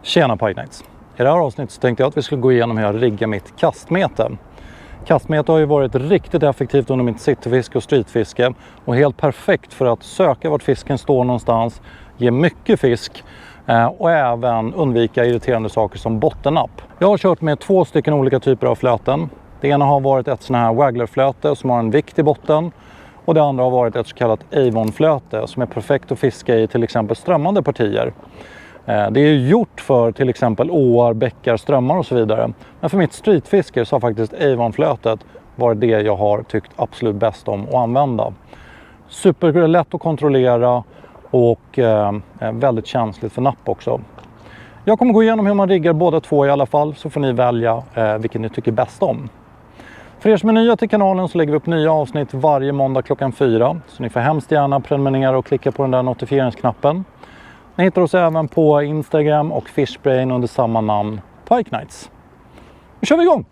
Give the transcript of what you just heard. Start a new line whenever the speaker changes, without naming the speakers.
Tjena Pike Nights! I det här avsnittet så tänkte jag att vi skulle gå igenom hur jag riggar mitt kastmete. Kastmete har ju varit riktigt effektivt under mitt cityfiske och streetfiske och helt perfekt för att söka vart fisken står någonstans, ge mycket fisk och även undvika irriterande saker som bottennapp. Jag har kört med 2 stycken olika typer av flöten. Det ena har varit ett sån här wagglerflöte som har en vikt i botten. Och det andra har varit ett så kallat Avon-flöte som är perfekt att fiska i till exempel strömmande partier. Det är gjort för till exempel åar, bäckar, strömmar och så vidare. Men för mitt streetfiske så har faktiskt Avon-flötet varit det jag har tyckt absolut bäst om att använda. Superlätt att kontrollera och väldigt känsligt för napp också. Jag kommer gå igenom hur man riggar båda två i alla fall, så får ni välja vilken ni tycker bäst om. För er som är nya till kanalen så lägger vi upp nya avsnitt varje måndag klockan 4. Så ni får hemskt gärna prenumerera och klicka på den där notifieringsknappen. Ni hittar oss även på Instagram och Fishbrain under samma namn, Pike Nights. Nu kör vi igång!